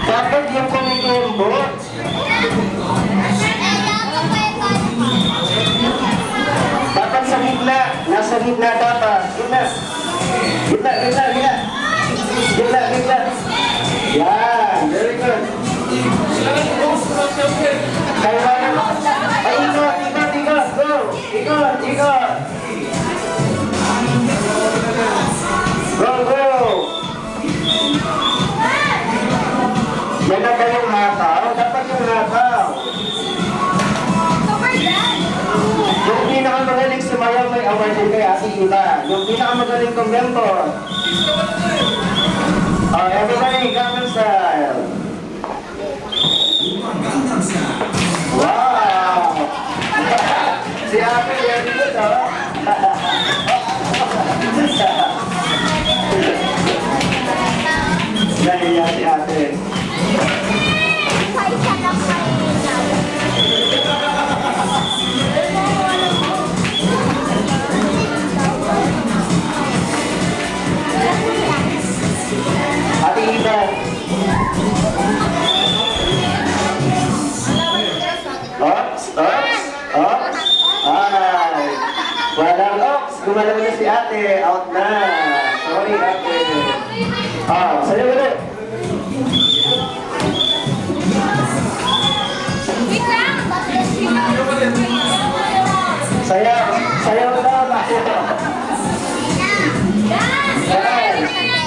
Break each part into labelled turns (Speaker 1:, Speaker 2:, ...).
Speaker 1: Dapat yung kumikembot. Dapat sa gitna. Nasa gitna dapat. Gitna. Gitna, gitna, gitna. Gitna, gitna. Yan. Very good. Kaya ay, ikot, ikot, ikot. Go. Ikot, ikot. Go, go. Yan na ba yung hataw? Dapat yung hataw. Yung pinakamagaling sumayaw may award din kay Ate Ida. Yung pinakamagaling kumbento. Oh, everybody, Gangnam Style. Wow! Si Ate, yan dito, oh. Nahiya si Ate. Ate Ida. Ops, ops, ops. Ay. Walang ops. Gumalaw na si Ate. Out na. Sorry, Ate. Sayo ulit. Sayaw. Sayaw daw. Yan.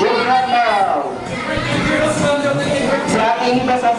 Speaker 1: Yung hataw. Sa aking iba sa